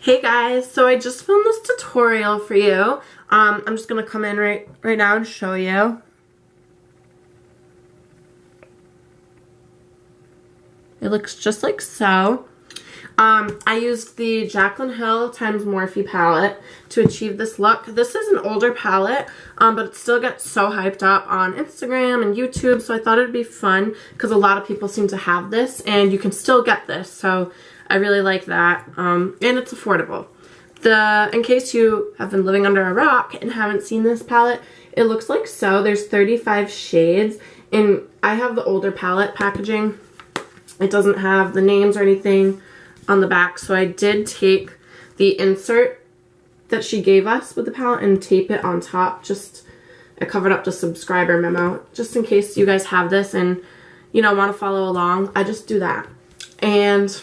Hey guys, so I just filmed this tutorial for you. I'm just gonna come in right now and show you. It looks just like so. I used the Jaclyn Hill X Morphe palette to achieve this look. This is an older palette, but it still gets so hyped up on Instagram and YouTube, so I thought it'd be fun because a lot of people seem to have this, and you can still get this, so I really like that, and it's affordable. In case you have been living under a rock and haven't seen this palette, it looks like so. There's 35 shades, and I have the older palette packaging. It doesn't have the names or anything on the back, so I did take the insert that she gave us with the palette and tape it on top. I covered up the subscriber memo just in case you guys have this and want to follow along. I just do that. And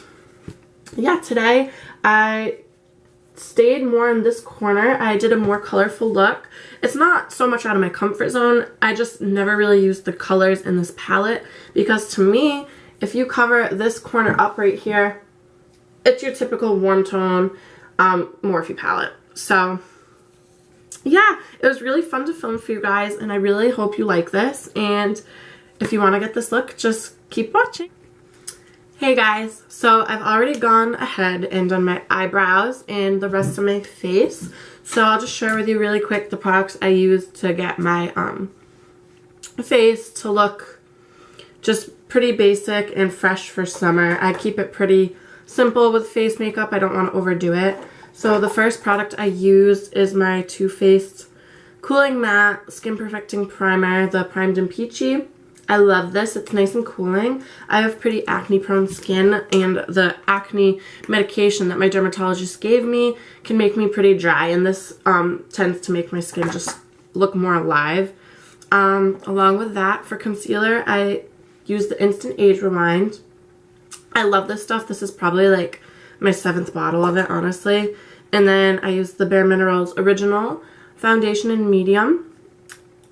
yeah, today I stayed more in this corner. I did a more colorful look. It's not so much out of my comfort zone. I just never really used the colors in this palette because to me, if you cover this corner up right here, it's your typical warm tone Morphe palette. So yeah, it was really fun to film for you guys, and I really hope you like this. And if you want to get this look, just keep watching. Hey guys, so I've already gone ahead and done my eyebrows and the rest of my face. So I'll just share with you really quick the products I used to get my face to look just pretty basic and fresh for summer. I keep it pretty simple with face makeup. I don't want to overdo it. So the first product I used is my Too Faced Cooling Matte Skin Perfecting Primer, the Primed and Peachy. I love this. It's nice and cooling. I have pretty acne prone skin, and the acne medication that my dermatologist gave me can make me pretty dry, and this tends to make my skin just look more alive. Along with that, for concealer, I use the Instant Age Rewind. I love this stuff. This is probably like my 7th bottle of it, honestly. And then I use the Bare Minerals Original Foundation in Medium.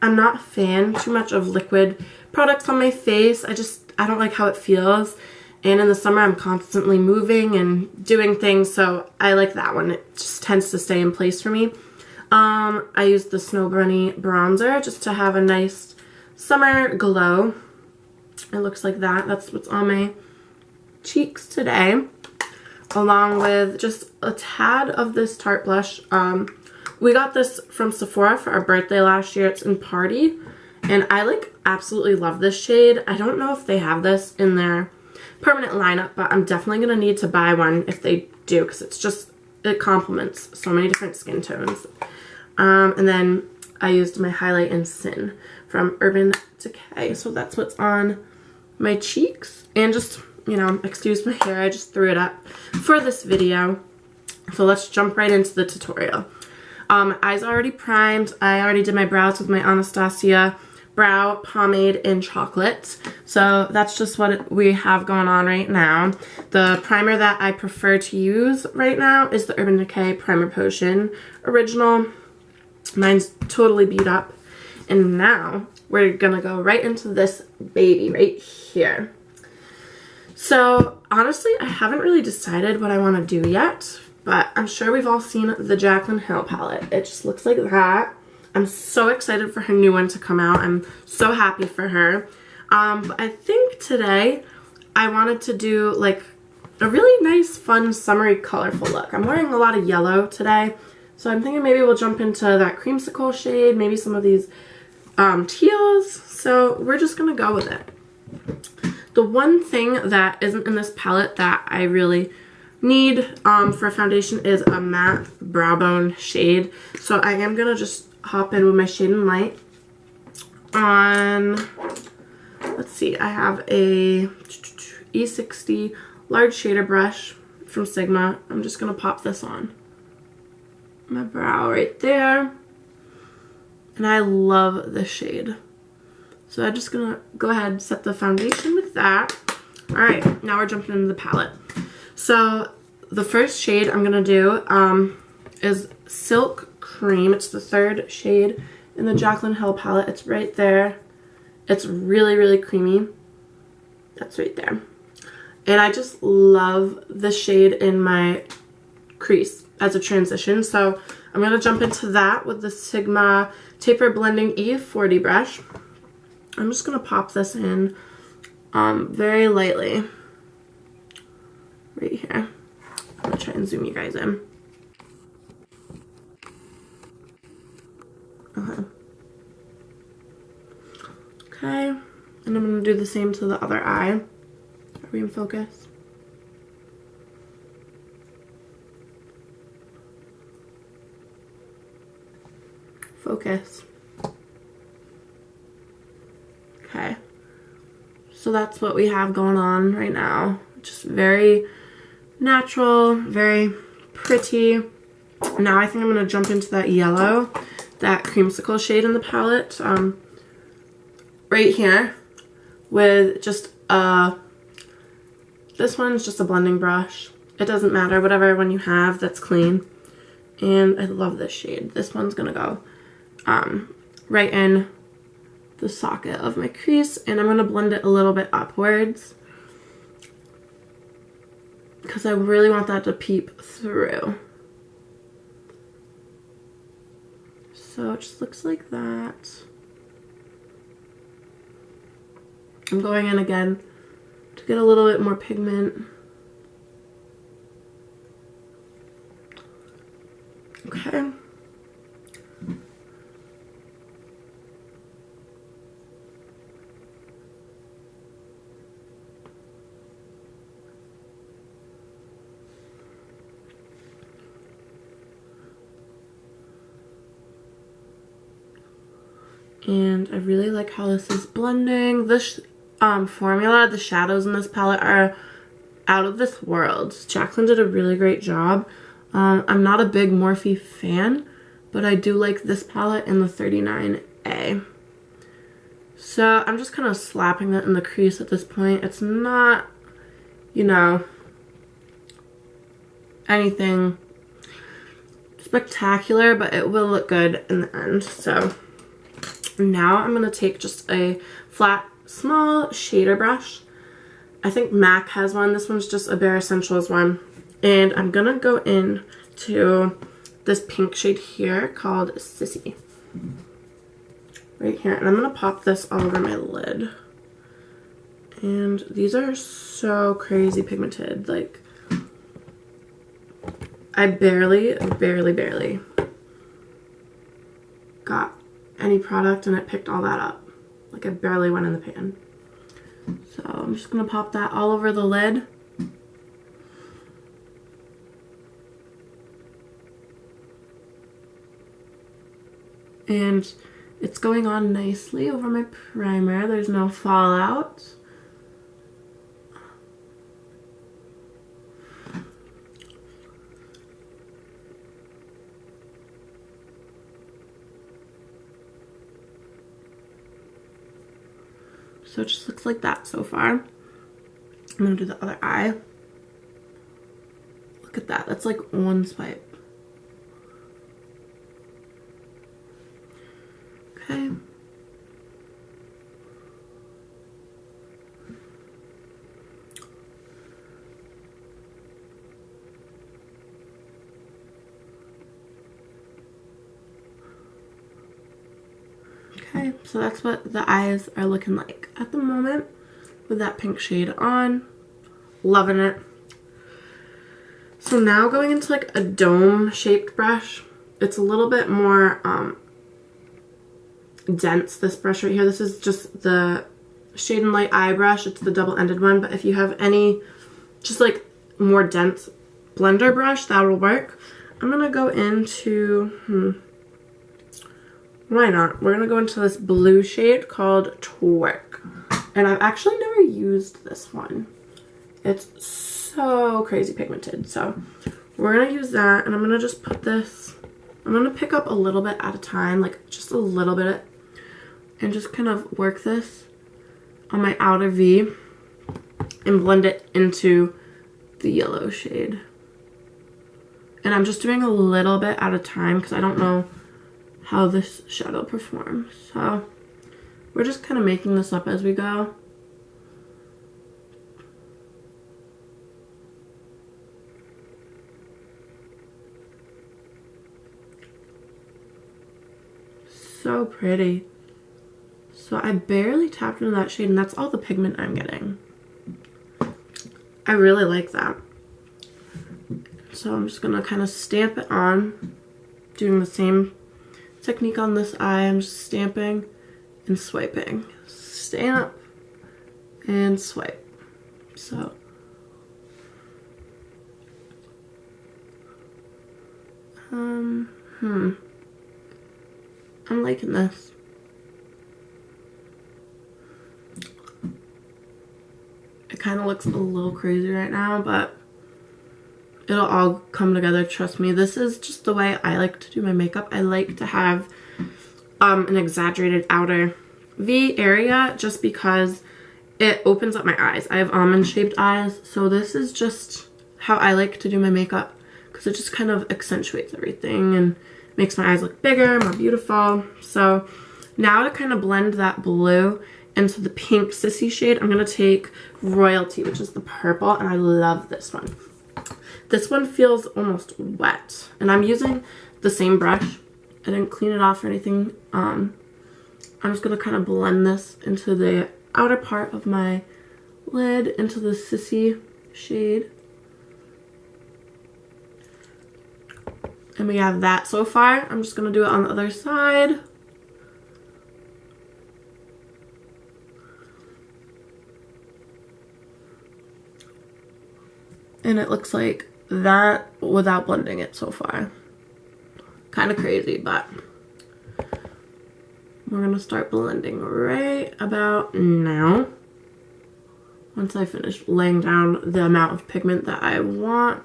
I'm not a fan too much of liquid products on my face. I don't like how it feels. And in the summer, I'm constantly moving and doing things, so I like that one. It just tends to stay in place for me. I use the Snow Bunny Bronzer just to have a nice summer glow. It looks like that. That's what's on my cheeks today, along with just a tad of this Tarte blush. We got this from Sephora for our birthday last year. It's in Party, and I absolutely love this shade. I don't know if they have this in their permanent lineup, but I'm definitely gonna need to buy one if they do, because it complements so many different skin tones. And then I used my Highlight in Sin from Urban Decay, so that's what's on my cheeks. And just, excuse my hair, I just threw it up for this video. So let's jump right into the tutorial. My eyes are already primed. I already did my brows with my Anastasia Brow Pomade in Chocolate. So that's just what we have going on right now. The primer that I prefer to use right now is the Urban Decay Primer Potion Original. Mine's totally beat up. And now we're gonna go right into this baby right here. So honestly, I haven't really decided what I want to do yet, but I'm sure we've all seen the Jaclyn Hill palette. It just looks like that. I'm so excited for her new one to come out. I'm so happy for her. But I think today I wanted to do a really nice, fun, summery, colorful look. I'm wearing a lot of yellow today, so I'm thinking maybe we'll jump into that creamsicle shade, maybe some of these teals. So we're just gonna go with it. The one thing that isn't in this palette that I really need for a foundation is a matte brow bone shade. So I am gonna just hop in with my Shade and Light on, let's see, I have a E60 large shader brush from Sigma. I'm just gonna pop this on my brow right there. And I love this shade. So I'm just gonna go ahead and set the foundation with that. Alright, now we're jumping into the palette. So the first shade I'm gonna do is Silk Cream. It's the 3rd shade in the Jaclyn Hill palette. It's right there. It's really, really creamy. That's right there. And I just love the shade in my crease as a transition. So I'm going to jump into that with the Sigma Taper Blending E40 brush. I'm just going to pop this in very lightly right here. I'm going to try and zoom you guys in. Okay, and I'm going to do the same to the other eye. Are we in focus? Focus. Okay, so that's what we have going on right now. Just very natural, very pretty. Now I think I'm going to jump into that yellow, that creamsicle shade in the palette, right here, with just this one's just a blending brush. It doesn't matter, whatever one you have that's clean. And I love this shade. This one's gonna go right in the socket of my crease, and I'm gonna blend it a little bit upwards because I really want that to peep through. So it just looks like that. I'm going in again to get a little bit more pigment. Okay. And I really like how this is blending. This formula, the shadows in this palette are out of this world. Jaclyn did a really great job. I'm not a big Morphe fan, but I do like this palette in the 39A. So I'm just kind of slapping it in the crease at this point. It's not, you know, anything spectacular, but it will look good in the end. So now I'm going to take just a flat, small shader brush. I think MAC has one. This one's just a Bare Essentials one. And I'm going to go in to this pink shade here called Sissy. Right here. And I'm going to pop this all over my lid. And these are so crazy pigmented. Like, I barely got any product and it picked all that up. Like, I barely went in the pan. So I'm just going to pop that all over the lid. And it's going on nicely over my primer. There's no fallout. So it just looks like that so far. I'm going to do the other eye. Look at that. That's like one swipe. Okay. Okay, so that's what the eyes are looking like at the moment with that pink shade on. Loving it. So now going into like a dome shaped brush. It's a little bit more dense, this brush right here. This is just the Shade and Light eye brush. It's the double-ended one, but if you have any just like more dense blender brush, that will work. I'm gonna go into why not? We're gonna go into this blue shade called Twerk, and I've actually never used this one. It's so crazy pigmented, so we're gonna use that, and I'm gonna just put this, I'm gonna pick up a little bit at a time, like just a little bit, and just kind of work this on my outer V and blend it into the yellow shade. And I'm just doing a little bit at a time because I don't know how this shadow performs. So we're just kind of making this up as we go. so pretty. So I barely tapped into that shade, and that's all the pigment I'm getting. I really like that. So I'm just gonna kind of stamp it on, doing the same technique on this eye. I'm just stamping and swiping. Stamp and swipe. So I'm liking this. It kind of looks a little crazy right now, but it'll all come together, trust me. This is just the way I like to do my makeup. I like to have an exaggerated outer V area just because it opens up my eyes. I have almond shaped eyes, so this is just how I like to do my makeup because it just kind of accentuates everything and makes my eyes look bigger, more beautiful. So now to kind of blend that blue into the pink sissy shade, I'm going to take Royalty, which is the purple, and I love this one. This one feels almost wet, and I'm using the same brush. I didn't clean it off or anything. I'm just going to kind of blend this into the outer part of my lid, into the sissy shade. And we have that so far. I'm just going to do it on the other side. And it looks like that without blending it so far. Kind of crazy, but we're going to start blending right about now. Once I finish laying down the amount of pigment that I want.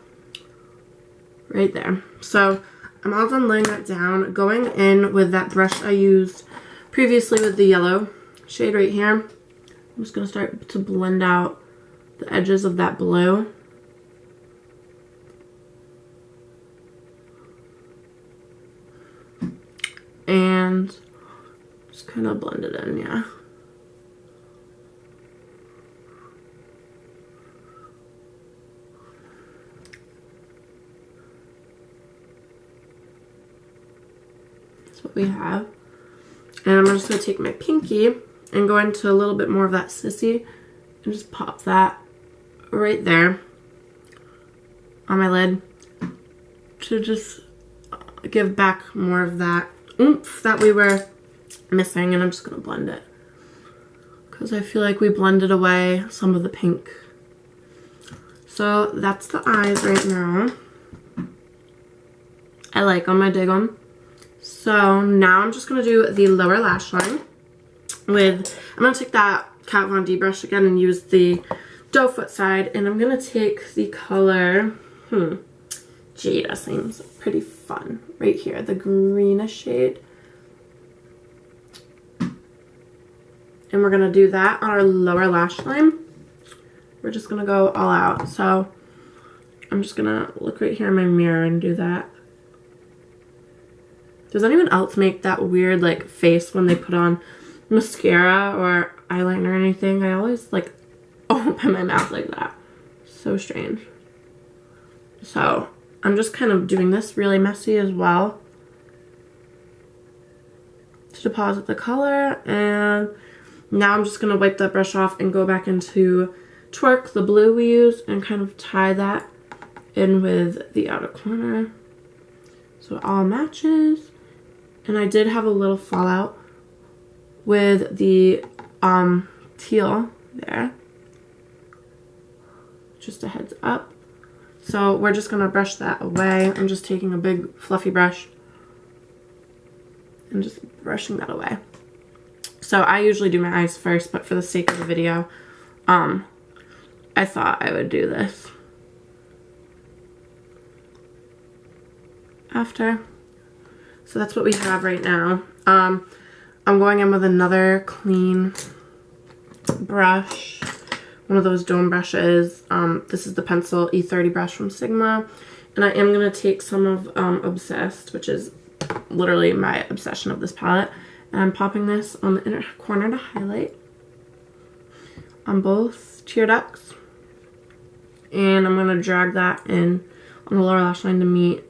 Right there. So I'm all done laying that down. Going in with that brush I used previously with the yellow shade right here. I'm just going to start to blend out the edges of that blue. And just kind of blend it in, yeah. That's what we have. And I'm just going to take my pinky and go into a little bit more of that sissy and just pop that right there on my lid to just give back more of that oomph that we were missing. And I'm just going to blend it because I feel like we blended away some of the pink. So that's the eyes right now. I like them, I dig them. So now I'm just going to do the lower lash line with, I'm going to take that Kat Von D brush again and use the doe foot side, and I'm going to take the color, Jada seems pretty fun right here, the greenish shade. And we're going to do that on our lower lash line. We're just going to go all out. So I'm just going to look right here in my mirror and do that. Does anyone else make that weird like face when they put on mascara or eyeliner or anything? I always like open my mouth like that. So strange. So I'm just kind of doing this really messy as well to deposit the color. And now I'm just going to wipe that brush off and go back into Twerk, the blue we used, and kind of tie that in with the outer corner so it all matches. And I did have a little fallout with the teal there. Just a heads up. So we're just going to brush that away. I'm just taking a big fluffy brush and just brushing that away. So I usually do my eyes first, but for the sake of the video, I thought I would do this after. So that's what we have right now. I'm going in with another clean brush, one of those dome brushes. This is the pencil E30 brush from Sigma. And I am going to take some of Obsessed, which is literally my obsession of this palette. And I'm popping this on the inner corner to highlight on both tear ducts. And I'm going to drag that in on the lower lash line to meet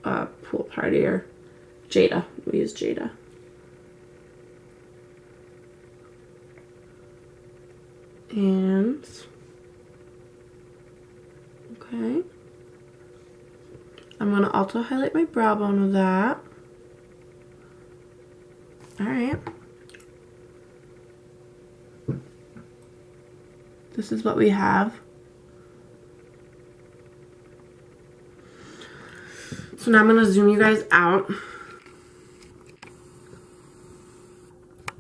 Pool Party or Jada. We use Jada. And okay. I'm gonna also highlight my brow bone with that. Alright. This is what we have. So now I'm going to zoom you guys out.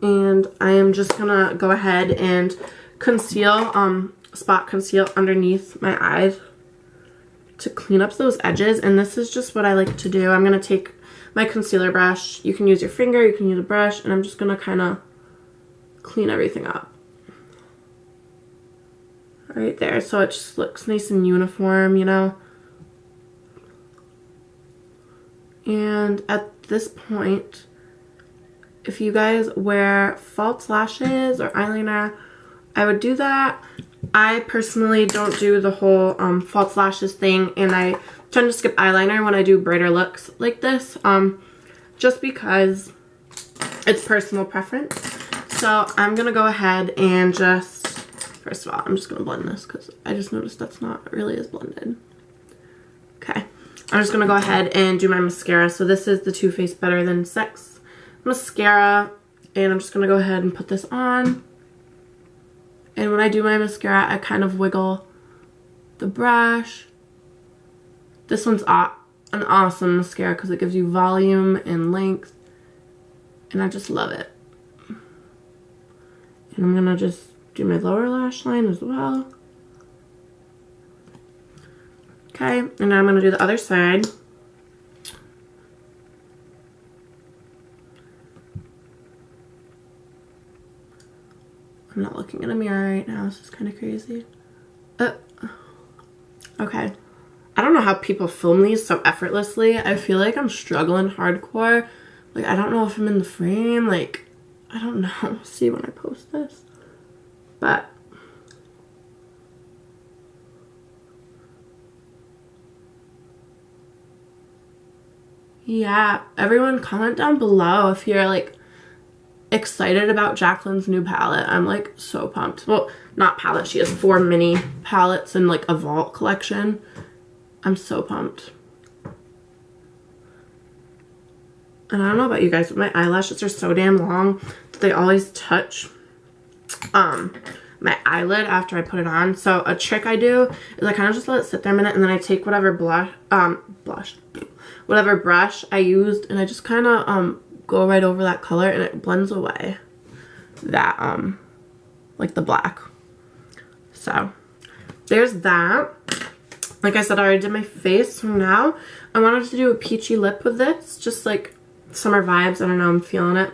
And I am just going to go ahead and conceal, spot conceal underneath my eyes to clean up those edges. And this is just what I like to do. I'm going to take my concealer brush. You can use your finger, you can use a brush, and I'm just going to kind of clean everything up. Right there, so it just looks nice and uniform, you know. And at this point, if you guys wear false lashes or eyeliner, I would do that. I personally don't do the whole false lashes thing, and I tend to skip eyeliner when I do brighter looks like this, just because it's personal preference. So I'm gonna go ahead and just, first of all, I'm just gonna blend this because I just noticed that's not really as blended. Okay, I'm just gonna go ahead and do my mascara. So this is the Too Faced Better Than Sex mascara, and I'm just gonna go ahead and put this on. And when I do my mascara, I kind of wiggle the brush. This one's an awesome mascara because it gives you volume and length, and I just love it. And I'm gonna just do my lower lash line as well. Okay, and now I'm gonna do the other side. I'm not looking in a mirror right now. This is kind of crazy. Okay. I don't know how people film these so effortlessly. I feel like I'm struggling hardcore. Like, I don't know if I'm in the frame. Like, I don't know. See when I post this. But yeah, everyone comment down below if you're like excited about Jaclyn's new palette. I'm like so pumped. Well, not palette. She has 4 mini palettes in like a vault collection. I'm so pumped. And I don't know about you guys, but my eyelashes are so damn long that they always touch my eyelid after I put it on. So a trick I do is I kind of just let it sit there a minute, and then I take whatever whatever brush I used, and I just kind of go right over that color, and it blends away that like the black. So there's that. Like I said, I already did my face, so now I wanted to do a peachy lip with this, just like summer vibes. I don't know, I'm feeling it.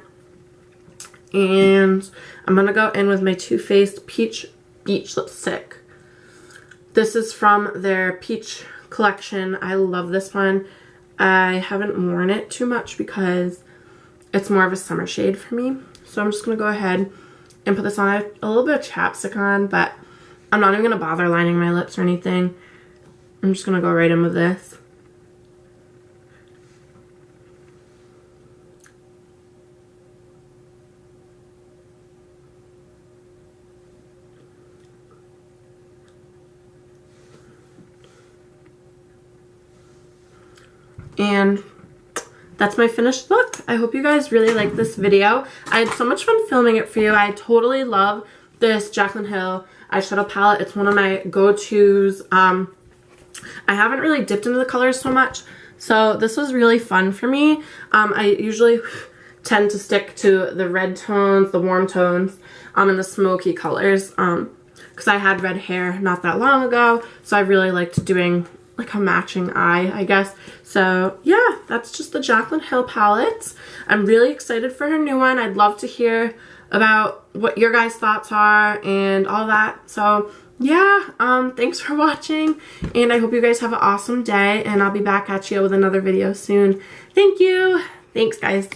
And I'm gonna go in with my Too Faced Peach Beach Lipstick. This is from their Peach collection. I love this one. I haven't worn it too much because it's more of a summer shade for me. So I'm just gonna go ahead and put this on. I have a little bit of chapstick on, but I'm not even gonna bother lining my lips or anything. I'm just gonna go right in with this. And that's my finished look. I hope you guys really liked this video. I had so much fun filming it for you. I totally love this Jaclyn Hill eyeshadow palette. It's one of my go-tos. I haven't really dipped into the colors so much, so this was really fun for me. I usually tend to stick to the red tones, the warm tones, and the smoky colors, because I had red hair not that long ago, so I really liked doing like a matching eye, I guess. So yeah, that's just the Jaclyn Hill palette. I'm really excited for her new one. I'd love to hear about what your guys' thoughts are and all that. So yeah, thanks for watching, and I hope you guys have an awesome day, and I'll be back at you with another video soon. Thank you. Thanks, guys.